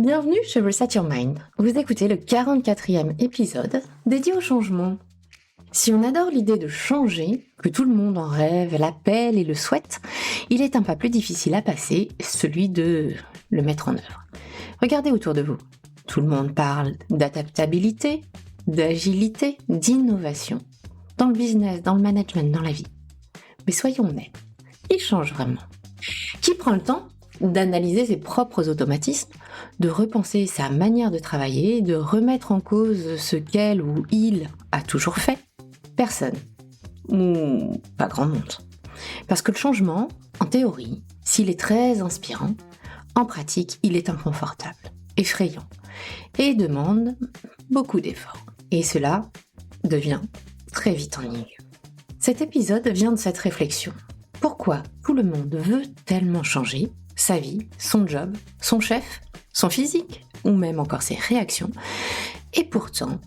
Bienvenue chez Reset Your Mind. Vous écoutez le 44e épisode dédié au changement. Si on adore l'idée de changer, que tout le monde en rêve, l'appelle et le souhaite, il est un pas plus difficile à passer, celui de le mettre en œuvre. Regardez autour de vous. Tout le monde parle d'adaptabilité, d'agilité, d'innovation. Dans le business, dans le management, dans la vie. Mais soyons honnêtes, qui change vraiment ? Qui prend le temps d'analyser ses propres automatismes, de repenser sa manière de travailler, de remettre en cause ce qu'elle ou il a toujours fait? Personne. Ou pas grand monde. Parce que le changement, en théorie, s'il est très inspirant, en pratique, il est inconfortable, effrayant, et demande beaucoup d'efforts. Et cela devient très vite ennuyeux. Cet épisode vient de cette réflexion. Pourquoi tout le monde veut tellement changer sa vie, son job, son chef, son physique, ou même encore ses réactions, et pourtant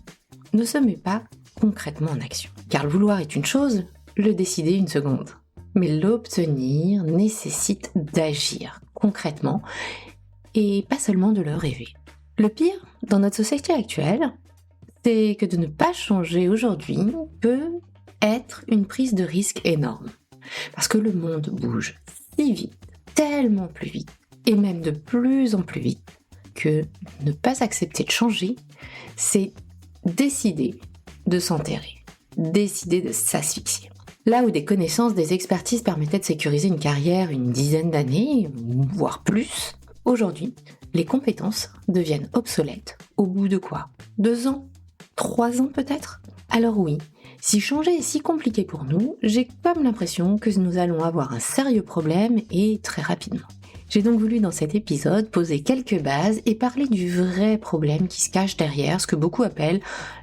ne se met pas concrètement en action. Car le vouloir est une chose, le décider une seconde. Mais l'obtenir nécessite d'agir concrètement et pas seulement de le rêver. Le pire, dans notre société actuelle, c'est que de ne pas changer aujourd'hui peut être une prise de risque énorme. Parce que le monde bouge si vite, tellement plus vite, et même de plus en plus vite, que ne pas accepter de changer, c'est décider de s'enterrer, décider de s'asphyxier. Là où des connaissances, des expertises permettaient de sécuriser une carrière une dizaine d'années, voire plus, aujourd'hui, les compétences deviennent obsolètes. Au bout de quoi ? 2 ans ? 3 ans peut-être ? Alors oui, si changer est si compliqué pour nous, j'ai comme l'impression que nous allons avoir un sérieux problème et très rapidement. J'ai donc voulu dans cet épisode poser quelques bases et parler du vrai problème qui se cache derrière ce que beaucoup appellent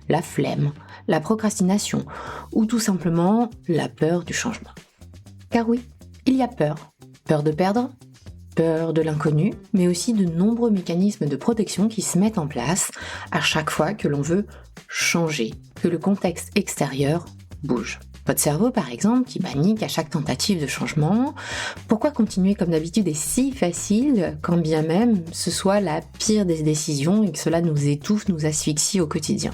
la flemme, la procrastination ou tout simplement la peur du changement. Car oui, il y a peur. Peur de perdre, peur de l'inconnu, mais aussi de nombreux mécanismes de protection qui se mettent en place à chaque fois que l'on veut changer, que le contexte extérieur bouge. Votre cerveau, par exemple, qui panique à chaque tentative de changement. Pourquoi continuer comme d'habitude est si facile, quand bien même ce soit la pire des décisions et que cela nous étouffe, nous asphyxie au quotidien?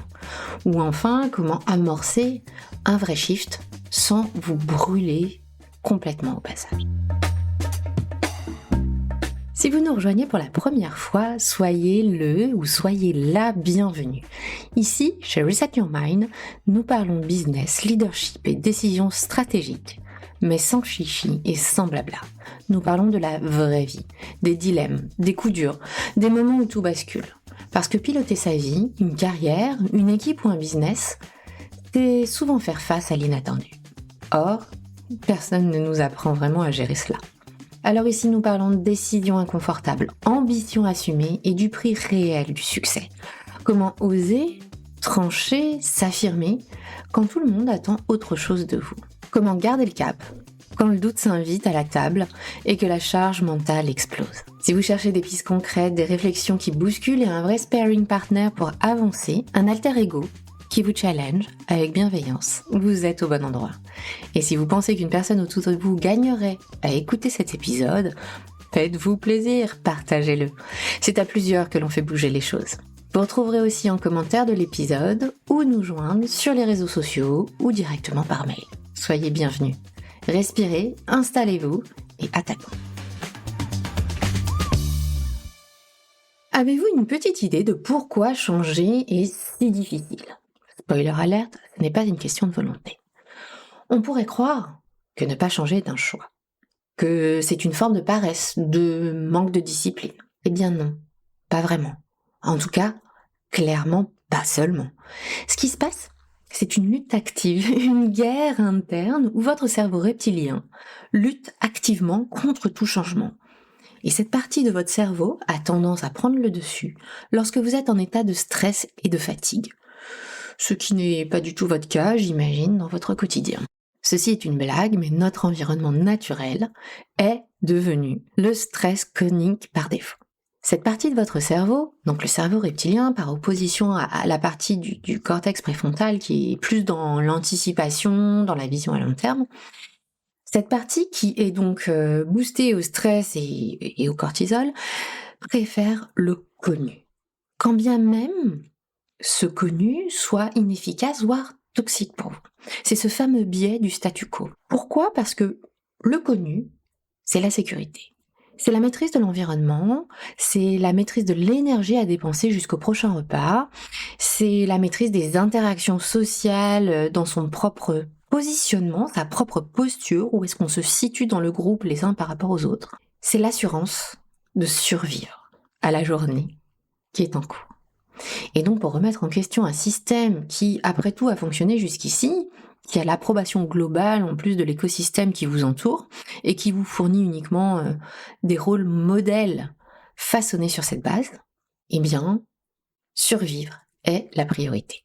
Ou enfin, comment amorcer un vrai shift sans vous brûler complètement au passage? Si vous nous rejoignez pour la première fois, soyez le ou soyez la bienvenue. Ici, chez Reset Your Mind, nous parlons business, leadership et décisions stratégiques, mais sans chichi et sans blabla. Nous parlons de la vraie vie, des dilemmes, des coups durs, des moments où tout bascule. Parce que piloter sa vie, une carrière, une équipe ou un business, c'est souvent faire face à l'inattendu. Or, personne ne nous apprend vraiment à gérer cela. Alors ici, nous parlons de décisions inconfortables, ambitions assumées et du prix réel du succès. Comment oser, trancher, s'affirmer quand tout le monde attend autre chose de vous. Comment garder le cap quand le doute s'invite à la table et que la charge mentale explose. Si vous cherchez des pistes concrètes, des réflexions qui bousculent et un vrai sparring partner pour avancer, un alter ego qui vous challenge avec bienveillance, vous êtes au bon endroit. Et si vous pensez qu'une personne autour de vous gagnerait à écouter cet épisode, faites-vous plaisir, partagez-le. C'est à plusieurs que l'on fait bouger les choses. Vous retrouverez aussi en commentaire de l'épisode ou nous joindre sur les réseaux sociaux ou directement par mail. Soyez bienvenus. Respirez, installez-vous et attaquons. Avez-vous une petite idée de pourquoi changer est si difficile ? Spoiler alert, ce n'est pas une question de volonté. On pourrait croire que ne pas changer est un choix, que c'est une forme de paresse, de manque de discipline. Eh bien non, pas vraiment. En tout cas, clairement pas seulement. Ce qui se passe, c'est une lutte active, une guerre interne où votre cerveau reptilien lutte activement contre tout changement. Et cette partie de votre cerveau a tendance à prendre le dessus lorsque vous êtes en état de stress et de fatigue. Ce qui n'est pas du tout votre cas, j'imagine, dans votre quotidien. Ceci est une blague, mais notre environnement naturel est devenu le stress chronique par défaut. Cette partie de votre cerveau, donc le cerveau reptilien, par opposition à la partie du cortex préfrontal qui est plus dans l'anticipation, dans la vision à long terme, cette partie qui est donc boostée au stress et au cortisol, préfère le connu. Quand bien même ce connu soit inefficace, voire toxique pour vous. C'est ce fameux biais du statu quo. Pourquoi ? Parce que le connu, c'est la sécurité. C'est la maîtrise de l'environnement, c'est la maîtrise de l'énergie à dépenser jusqu'au prochain repas, c'est la maîtrise des interactions sociales dans son propre positionnement, sa propre posture, où est-ce qu'on se situe dans le groupe les uns par rapport aux autres. C'est l'assurance de survivre à la journée qui est en cours. Et donc pour remettre en question un système qui, après tout, a fonctionné jusqu'ici, qui a l'approbation globale en plus de l'écosystème qui vous entoure, et qui vous fournit uniquement des rôles modèles façonnés sur cette base, eh bien, survivre est la priorité.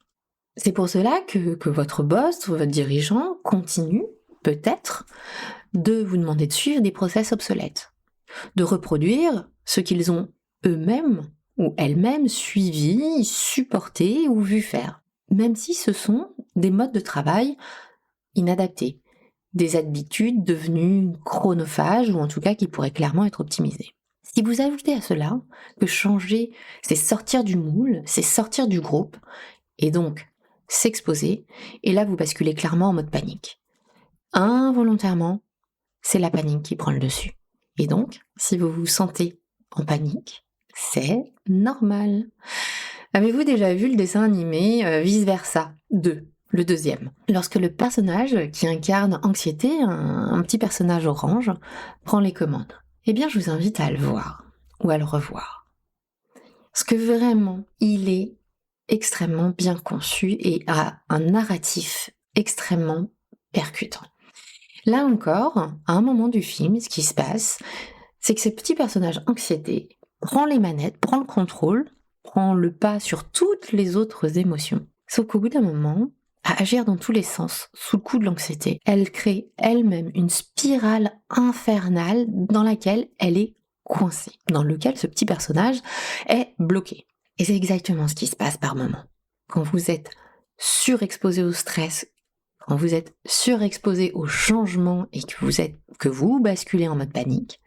C'est pour cela que votre boss, votre dirigeant, continue, peut-être, de vous demander de suivre des process obsolètes, de reproduire ce qu'ils ont eux-mêmes ou elles-mêmes suivi, supporté ou vu faire, même si ce sont des modes de travail inadaptés, des habitudes devenues chronophages ou en tout cas qui pourraient clairement être optimisées. Si vous ajoutez à cela que changer, c'est sortir du moule, c'est sortir du groupe, et donc s'exposer, et là vous basculez clairement en mode panique. Involontairement, c'est la panique qui prend le dessus. Et donc, si vous vous sentez en panique, c'est normal. Avez-vous déjà vu le dessin animé Vice Versa 2, le deuxième? Lorsque le personnage qui incarne Anxiété, un petit personnage orange, prend les commandes. Eh bien, je vous invite à le voir ou à le revoir. Parce que vraiment, il est extrêmement bien conçu et a un narratif extrêmement percutant. Là encore, à un moment du film, ce qui se passe, c'est que ce petit personnage Anxiété prend les manettes, prend le contrôle, prend le pas sur toutes les autres émotions. Sauf qu'au bout d'un moment, à agir dans tous les sens, sous le coup de l'anxiété, elle crée elle-même une spirale infernale dans laquelle elle est coincée, dans lequel ce petit personnage est bloqué. Et c'est exactement ce qui se passe par moment. Quand vous êtes surexposé au stress, quand vous êtes surexposé au changement et que vous basculez en mode panique,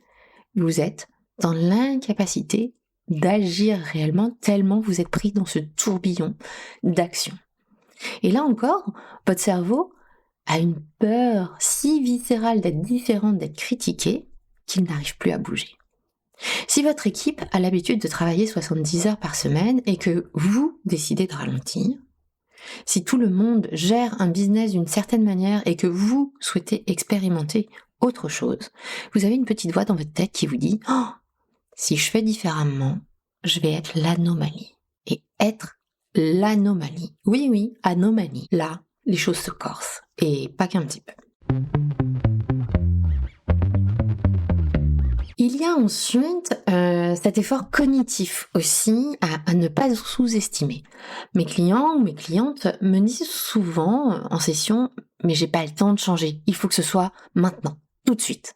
vous êtes dans l'incapacité d'agir réellement tellement vous êtes pris dans ce tourbillon d'action. Et là encore, votre cerveau a une peur si viscérale d'être différent, d'être critiqué, qu'il n'arrive plus à bouger. Si votre équipe a l'habitude de travailler 70 heures par semaine et que vous décidez de ralentir, si tout le monde gère un business d'une certaine manière et que vous souhaitez expérimenter autre chose, vous avez une petite voix dans votre tête qui vous dit « Oh, si je fais différemment, je vais être l'anomalie. » Et être l'anomalie. Oui, oui, anomalie. Là, les choses se corsent. Et pas qu'un petit peu. Il y a ensuite cet effort cognitif aussi à ne pas sous-estimer. Mes clients ou mes clientes me disent souvent en session « mais j'ai pas le temps de changer, il faut que ce soit maintenant, tout de suite ».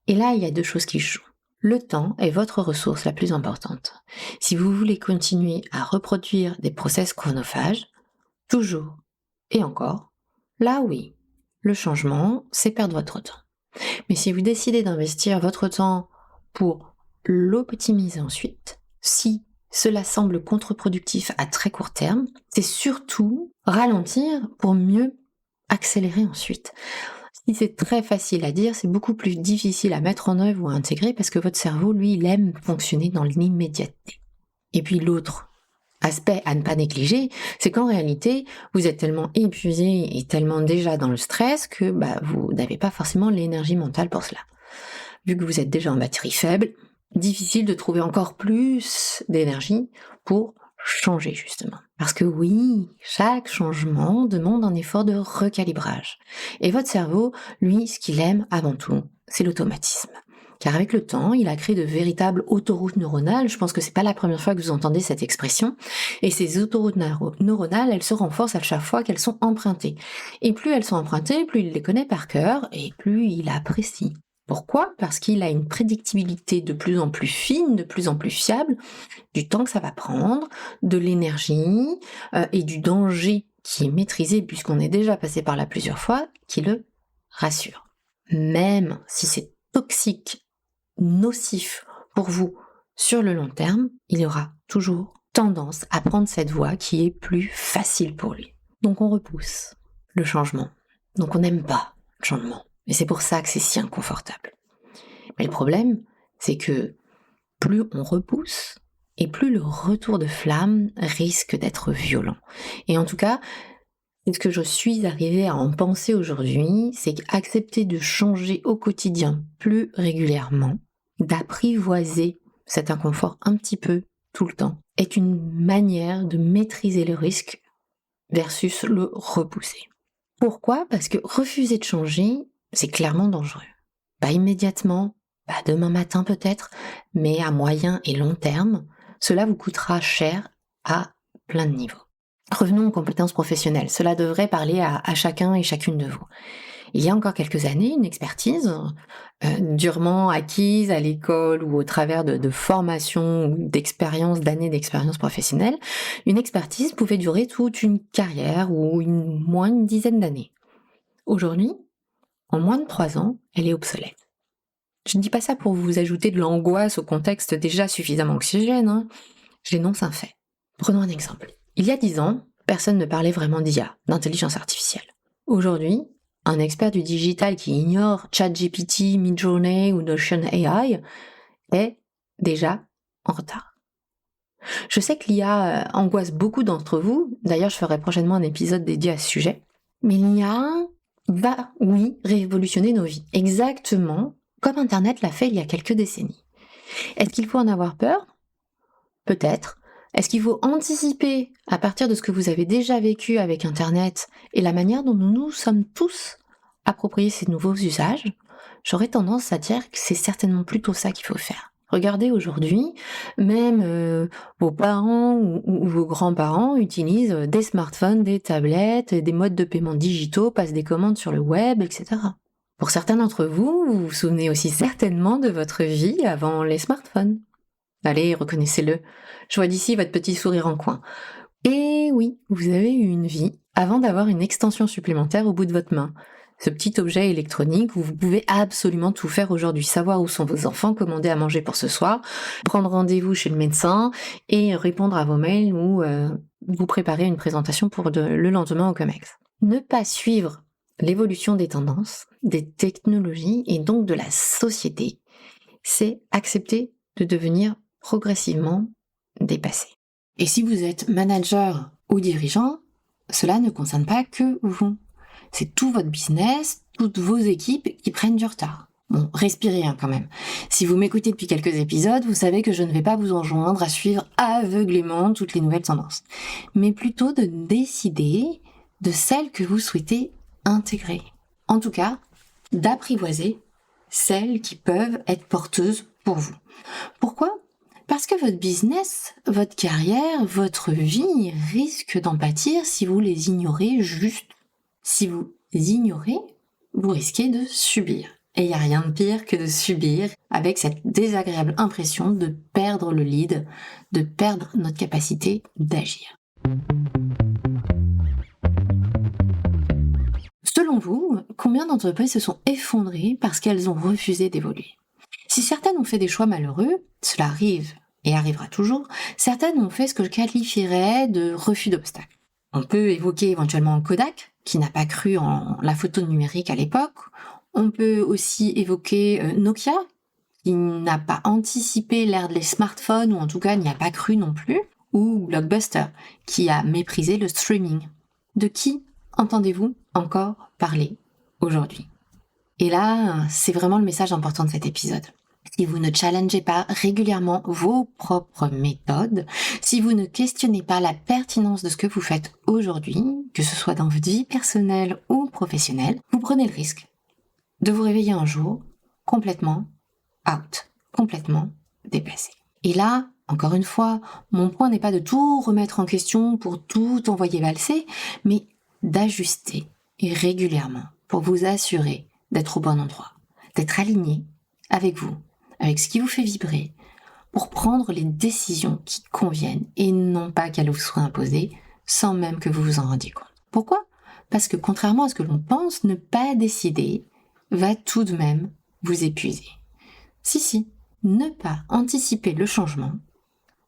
Et là, il y a deux choses qui jouent. Le temps est votre ressource la plus importante. Si vous voulez continuer à reproduire des process chronophages, toujours et encore, là oui, le changement, c'est perdre votre temps. Mais si vous décidez d'investir votre temps pour l'optimiser ensuite, si cela semble contre-productif à très court terme, c'est surtout ralentir pour mieux accélérer ensuite. Si c'est très facile à dire, c'est beaucoup plus difficile à mettre en œuvre ou à intégrer parce que votre cerveau, lui, il aime fonctionner dans l'immédiateté. Et puis l'autre aspect à ne pas négliger, c'est qu'en réalité, vous êtes tellement épuisé et tellement déjà dans le stress que vous n'avez pas forcément l'énergie mentale pour cela. Vu que vous êtes déjà en batterie faible, difficile de trouver encore plus d'énergie pour changer justement. Parce que oui, chaque changement demande un effort de recalibrage. Et votre cerveau, lui, ce qu'il aime avant tout, c'est l'automatisme. Car avec le temps, il a créé de véritables autoroutes neuronales. Je pense que c'est pas la première fois que vous entendez cette expression. Et ces autoroutes neuronales, elles se renforcent à chaque fois qu'elles sont empruntées. Et plus elles sont empruntées, plus il les connaît par cœur et plus il apprécie. Pourquoi ? Parce qu'il a une prédictibilité de plus en plus fine, de plus en plus fiable, du temps que ça va prendre, de l'énergie et du danger qui est maîtrisé puisqu'on est déjà passé par là plusieurs fois, qui le rassure. Même si c'est toxique, nocif pour vous sur le long terme, il aura toujours tendance à prendre cette voie qui est plus facile pour lui. Donc on repousse le changement. Donc on n'aime pas le changement. Et c'est pour ça que c'est si inconfortable. Mais le problème, c'est que plus on repousse, et plus le retour de flamme risque d'être violent. Et en tout cas, ce que je suis arrivée à en penser aujourd'hui, c'est qu'accepter de changer au quotidien plus régulièrement, d'apprivoiser cet inconfort un petit peu tout le temps, est une manière de maîtriser le risque versus le repousser. Pourquoi ? Parce que refuser de changer, c'est clairement dangereux. Pas immédiatement, pas demain matin peut-être, mais à moyen et long terme, cela vous coûtera cher à plein de niveaux. Revenons aux compétences professionnelles. Cela devrait parler à chacun et chacune de vous. Il y a encore quelques années, une expertise durement acquise à l'école ou au travers de formations ou d'expériences, d'années d'expérience professionnelle, une expertise pouvait durer toute une carrière ou moins une dizaine d'années. Aujourd'hui, en moins de 3 ans, elle est obsolète. Je ne dis pas ça pour vous ajouter de l'angoisse au contexte déjà suffisamment anxiogène, hein. J'énonce un fait. Prenons un exemple. Il y a 10 ans, personne ne parlait vraiment d'IA, d'intelligence artificielle. Aujourd'hui, un expert du digital qui ignore ChatGPT, Midjourney ou Notion AI est déjà en retard. Je sais que l'IA angoisse beaucoup d'entre vous, d'ailleurs je ferai prochainement un épisode dédié à ce sujet, mais l'IA va, oui, révolutionner nos vies, exactement comme Internet l'a fait il y a quelques décennies. Est-ce qu'il faut en avoir peur ? Peut-être. Est-ce qu'il faut anticiper à partir de ce que vous avez déjà vécu avec Internet et la manière dont nous nous sommes tous appropriés ces nouveaux usages ? J'aurais tendance à dire que c'est certainement plutôt ça qu'il faut faire. Regardez aujourd'hui, même vos parents ou vos grands-parents utilisent des smartphones, des tablettes, des modes de paiement digitaux, passent des commandes sur le web, etc. Pour certains d'entre vous, vous vous souvenez aussi certainement de votre vie avant les smartphones. Allez, reconnaissez-le. Je vois d'ici votre petit sourire en coin. Et oui, vous avez eu une vie avant d'avoir une extension supplémentaire au bout de votre main. Ce petit objet électronique où vous pouvez absolument tout faire aujourd'hui. Savoir où sont vos enfants, commander à manger pour ce soir, prendre rendez-vous chez le médecin et répondre à vos mails ou vous préparer une présentation pour le lendemain au COMEX. Ne pas suivre l'évolution des tendances, des technologies et donc de la société, c'est accepter de devenir progressivement dépassé. Et si vous êtes manager ou dirigeant, cela ne concerne pas que vous. C'est tout votre business, toutes vos équipes qui prennent du retard. Bon, respirez quand même. Si vous m'écoutez depuis quelques épisodes, vous savez que je ne vais pas vous enjoindre à suivre aveuglément toutes les nouvelles tendances, mais plutôt de décider de celles que vous souhaitez intégrer. En tout cas, d'apprivoiser celles qui peuvent être porteuses pour vous. Pourquoi ? Parce que votre business, votre carrière, votre vie risque d'en pâtir si vous les ignorez juste. Si vous ignorez, vous risquez de subir. Et il n'y a rien de pire que de subir avec cette désagréable impression de perdre le lead, de perdre notre capacité d'agir. Selon vous, combien d'entreprises se sont effondrées parce qu'elles ont refusé d'évoluer ? Si certaines ont fait des choix malheureux, cela arrive et arrivera toujours, certaines ont fait ce que je qualifierais de refus d'obstacle. On peut évoquer éventuellement Kodak, qui n'a pas cru en la photo numérique à l'époque. On peut aussi évoquer Nokia, qui n'a pas anticipé l'ère des smartphones, ou en tout cas n'y a pas cru non plus, ou Blockbuster, qui a méprisé le streaming. De qui entendez-vous encore parler aujourd'hui ? Et là, c'est vraiment le message important de cet épisode. Si vous ne challengez pas régulièrement vos propres méthodes, si vous ne questionnez pas la pertinence de ce que vous faites aujourd'hui, que ce soit dans votre vie personnelle ou professionnelle, vous prenez le risque de vous réveiller un jour complètement out, complètement dépassé. Et là, encore une fois, mon point n'est pas de tout remettre en question pour tout envoyer valser, mais d'ajuster régulièrement pour vous assurer d'être au bon endroit, d'être aligné avec vous, avec ce qui vous fait vibrer, pour prendre les décisions qui conviennent et non pas qu'elles vous soient imposées sans même que vous vous en rendiez compte. Pourquoi ? Parce que contrairement à ce que l'on pense, ne pas décider va tout de même vous épuiser. Si, Ne pas anticiper le changement,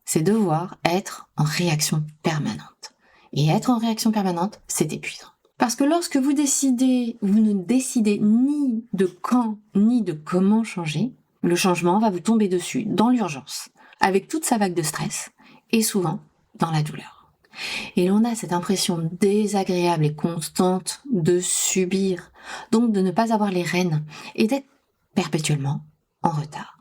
c'est devoir être en réaction permanente. Et être en réaction permanente, c'est épuisant. Parce que lorsque vous ne décidez ni de quand, ni de comment changer, le changement va vous tomber dessus dans l'urgence, avec toute sa vague de stress, et souvent dans la douleur. Et l'on a cette impression désagréable et constante de subir, donc de ne pas avoir les rênes, et d'être perpétuellement en retard,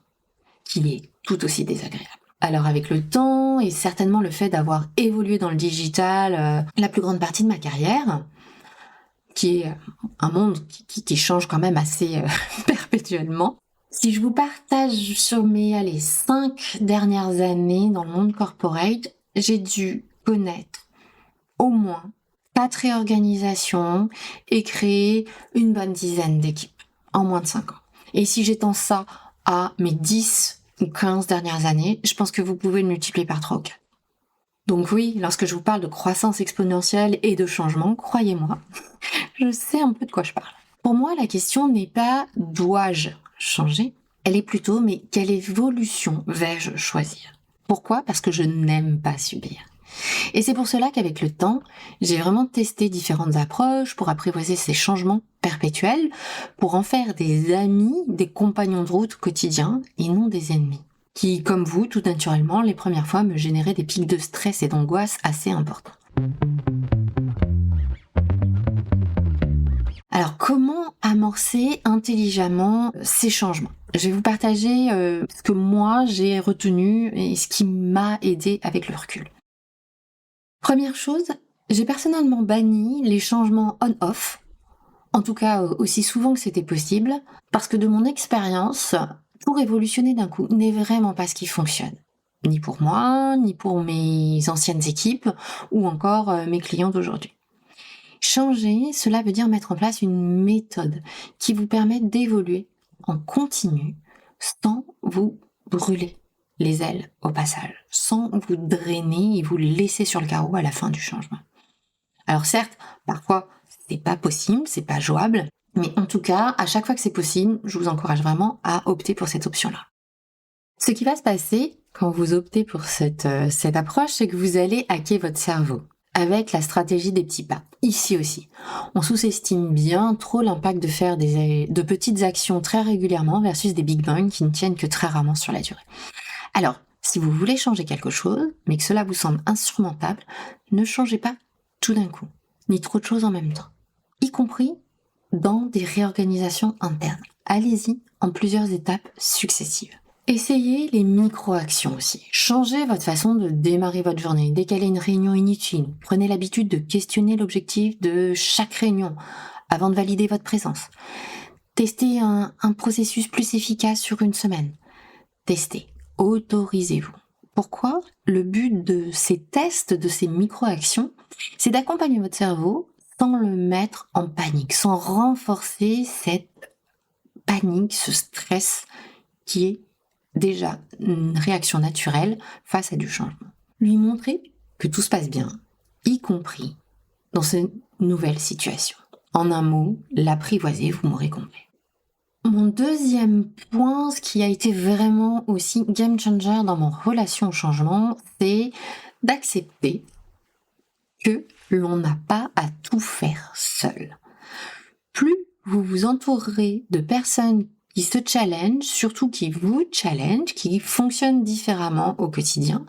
qui est tout aussi désagréable. Alors avec le temps, et certainement le fait d'avoir évolué dans le digital la plus grande partie de ma carrière, qui est un monde qui change quand même assez perpétuellement. Si je vous partage sur mes 5 dernières années dans le monde corporate, j'ai dû connaître au moins 4 réorganisations et créer une bonne dizaine d'équipes en moins de 5 ans. Et si j'étends ça à mes 10 ou 15 dernières années, je pense que vous pouvez le multiplier par 3 ou 4. Donc oui, lorsque je vous parle de croissance exponentielle et de changement, croyez-moi, je sais un peu de quoi je parle. Pour moi, la question n'est pas « dois-je changer ?» Elle est plutôt « mais quelle évolution vais-je choisir ?» Pourquoi ? Parce que je n'aime pas subir. Et c'est pour cela qu'avec le temps, j'ai vraiment testé différentes approches pour apprivoiser ces changements perpétuels, pour en faire des amis, des compagnons de route quotidiens et non des ennemis, qui, comme vous, tout naturellement, les premières fois me généraient des pics de stress et d'angoisse assez importants. Alors, comment amorcer intelligemment ces changements ? Je vais vous partager ce que moi j'ai retenu et ce qui m'a aidé avec le recul. Première chose, j'ai personnellement banni les changements on-off, en tout cas aussi souvent que c'était possible, parce que de mon expérience, tout révolutionner d'un coup n'est vraiment pas ce qui fonctionne. Ni pour moi, ni pour mes anciennes équipes, ou encore mes clients d'aujourd'hui. Changer, cela veut dire mettre en place une méthode qui vous permette d'évoluer en continu sans vous brûler les ailes au passage, sans vous drainer et vous laisser sur le carreau à la fin du changement. Alors certes, parfois c'est pas possible, c'est pas jouable, mais en tout cas, à chaque fois que c'est possible, je vous encourage vraiment à opter pour cette option-là. Ce qui va se passer quand vous optez pour cette approche, c'est que vous allez hacker votre cerveau avec la stratégie des petits pas. Ici aussi, on sous-estime bien trop l'impact de faire de petites actions très régulièrement versus des big bangs qui ne tiennent que très rarement sur la durée. Alors, si vous voulez changer quelque chose, mais que cela vous semble insurmontable, ne changez pas tout d'un coup, ni trop de choses en même temps, y compris dans des réorganisations internes. Allez-y en plusieurs étapes successives. Essayez les micro-actions aussi. Changez votre façon de démarrer votre journée, décalez une réunion inutile. Prenez l'habitude de questionner l'objectif de chaque réunion avant de valider votre présence. Testez un processus plus efficace sur une semaine. Testez, autorisez-vous. Pourquoi ? Le but de ces tests, de ces micro-actions, c'est d'accompagner votre cerveau sans le mettre en panique, sans renforcer cette panique, ce stress qui est déjà une réaction naturelle face à du changement. Lui montrer que tout se passe bien, y compris dans cette nouvelle situation. En un mot, l'apprivoiser, vous m'aurez compris. Mon deuxième point, ce qui a été vraiment aussi game changer dans mon relation au changement, c'est d'accepter que l'on n'a pas à tout faire seul. Plus vous vous entourerez de personnes qui se challenge, surtout qui vous challenge, qui fonctionnent différemment au quotidien,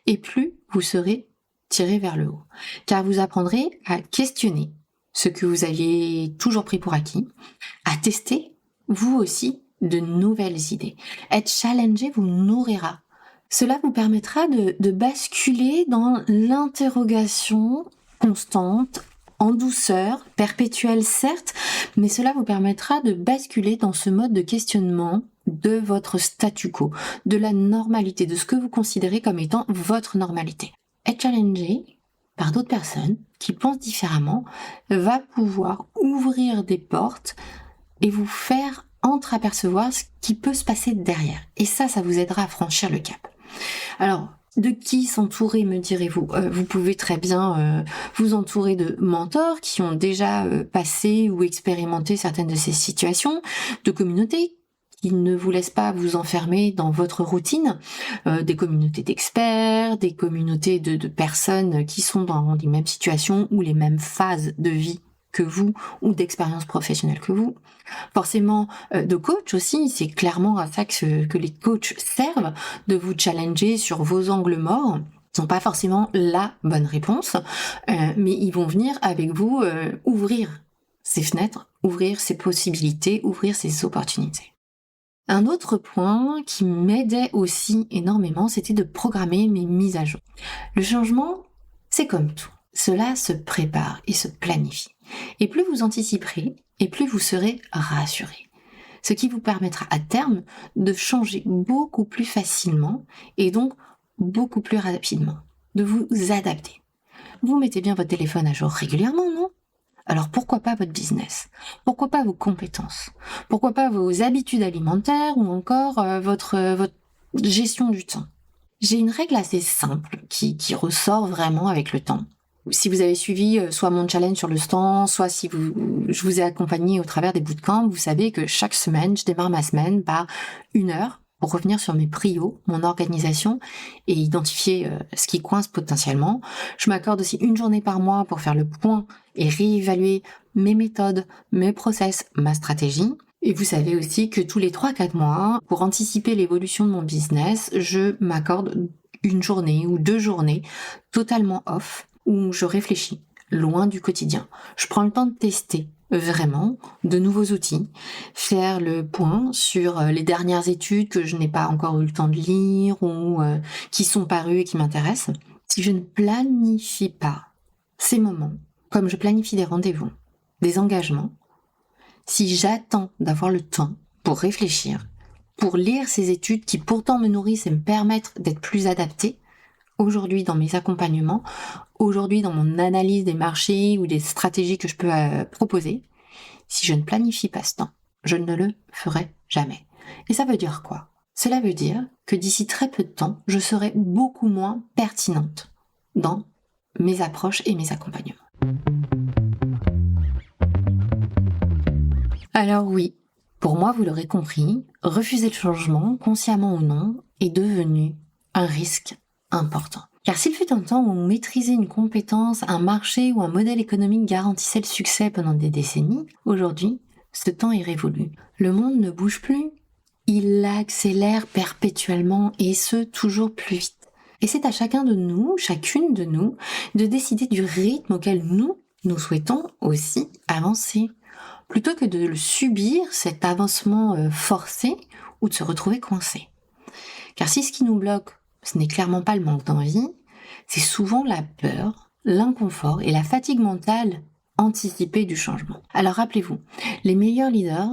et plus vous serez tiré vers le haut. Car vous apprendrez à questionner ce que vous aviez toujours pris pour acquis, à tester, vous aussi, de nouvelles idées. Être challengé vous nourrira. Cela vous permettra de basculer dans l'interrogation constante, en douceur, perpétuelle certes, mais cela vous permettra de basculer dans ce mode de questionnement de votre statu quo, de la normalité, de ce que vous considérez comme étant votre normalité. Être challengé par d'autres personnes qui pensent différemment va pouvoir ouvrir des portes et vous faire entreapercevoir ce qui peut se passer derrière. Et ça vous aidera à franchir le cap. Alors, de qui s'entourer, me direz-vous ? Vous pouvez très bien vous entourer de mentors qui ont déjà passé ou expérimenté certaines de ces situations, de communautés qui ne vous laissent pas vous enfermer dans votre routine, des communautés d'experts, des communautés de personnes qui sont dans les mêmes situations ou les mêmes phases de vie que vous ou d'expérience professionnelle que vous. Forcément, de coach aussi, c'est clairement à ça que les coachs servent, de vous challenger sur vos angles morts. Ils n'ont pas forcément la bonne réponse, mais ils vont venir avec vous ouvrir ces fenêtres, ouvrir ces possibilités, ouvrir ces opportunités. Un autre point qui m'aidait aussi énormément, c'était de programmer mes mises à jour. Le changement, c'est comme tout. Cela se prépare et se planifie. Et plus vous anticiperez, et plus vous serez rassuré. Ce qui vous permettra à terme de changer beaucoup plus facilement et donc beaucoup plus rapidement, de vous adapter. Vous mettez bien votre téléphone à jour régulièrement, non ? Alors pourquoi pas votre business ? Pourquoi pas vos compétences ? Pourquoi pas vos habitudes alimentaires ou encore votre gestion du temps ? J'ai une règle assez simple qui ressort vraiment avec le temps. Si vous avez suivi soit mon challenge sur le temps, soit si je vous ai accompagné au travers des bootcamps, vous savez que chaque semaine, je démarre ma semaine par 1 heure pour revenir sur mes prios, mon organisation et identifier ce qui coince potentiellement. Je m'accorde aussi 1 journée par mois pour faire le point et réévaluer mes méthodes, mes process, ma stratégie. Et vous savez aussi que tous les 3-4 mois, pour anticiper l'évolution de mon business, je m'accorde 1 journée ou 2 journées totalement off où je réfléchis, loin du quotidien. Je prends le temps de tester vraiment de nouveaux outils, faire le point sur les dernières études que je n'ai pas encore eu le temps de lire ou qui sont parues et qui m'intéressent. Si je ne planifie pas ces moments, comme je planifie des rendez-vous, des engagements, si j'attends d'avoir le temps pour réfléchir, pour lire ces études qui pourtant me nourrissent et me permettent d'être plus adaptée, aujourd'hui dans mes accompagnements, aujourd'hui dans mon analyse des marchés ou des stratégies que je peux proposer, si je ne planifie pas ce temps, je ne le ferai jamais. Et ça veut dire quoi ? Cela veut dire que d'ici très peu de temps, je serai beaucoup moins pertinente dans mes approches et mes accompagnements. Alors oui, pour moi, vous l'aurez compris, refuser le changement, consciemment ou non, est devenu un risque important. Car s'il fut un temps où maîtriser une compétence, un marché ou un modèle économique garantissait le succès pendant des décennies, aujourd'hui, ce temps est révolu. Le monde ne bouge plus, il accélère perpétuellement et ce, toujours plus vite. Et c'est à chacun de nous, chacune de nous, de décider du rythme auquel nous souhaitons aussi avancer, plutôt que de le subir, cet avancement forcé ou de se retrouver coincé. Car si ce qui nous bloque, ce n'est clairement pas le manque d'envie, c'est souvent la peur, l'inconfort et la fatigue mentale anticipée du changement. Alors rappelez-vous, les meilleurs leaders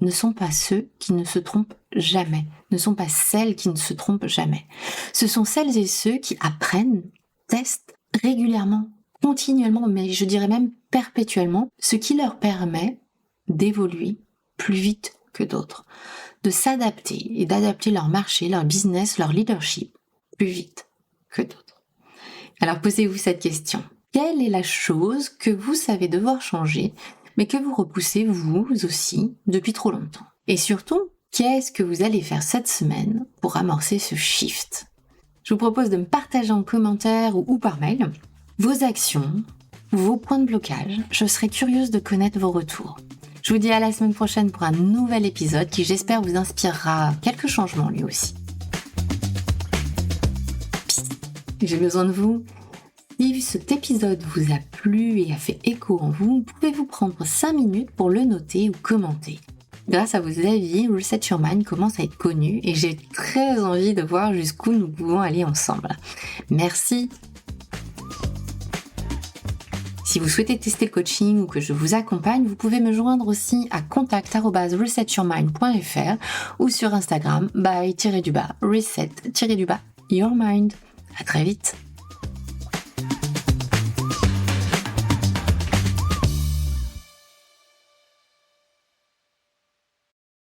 ne sont pas ceux qui ne se trompent jamais, ne sont pas celles qui ne se trompent jamais. Ce sont celles et ceux qui apprennent, testent régulièrement, continuellement, mais je dirais même perpétuellement, ce qui leur permet d'évoluer plus vite que d'autres, de s'adapter et d'adapter leur marché, leur business, leur leadership plus vite que d'autres. Alors posez-vous cette question. Quelle est la chose que vous savez devoir changer, mais que vous repoussez vous aussi depuis trop longtemps ? Et surtout, qu'est-ce que vous allez faire cette semaine pour amorcer ce shift ? Je vous propose de me partager en commentaire ou par mail vos actions, vos points de blocage. Je serai curieuse de connaître vos retours. Je vous dis à la semaine prochaine pour un nouvel épisode qui, j'espère, vous inspirera quelques changements lui aussi. J'ai besoin de vous. Si cet épisode vous a plu et a fait écho en vous, pouvez-vous prendre 5 minutes pour le noter ou commenter. Grâce à vos avis, Reset Your Mind commence à être connu et j'ai très envie de voir jusqu'où nous pouvons aller ensemble. Merci. Si vous souhaitez tester le coaching ou que je vous accompagne, vous pouvez me joindre aussi à contact@resetyourmind.fr ou sur Instagram by-reset-your mind. À très vite.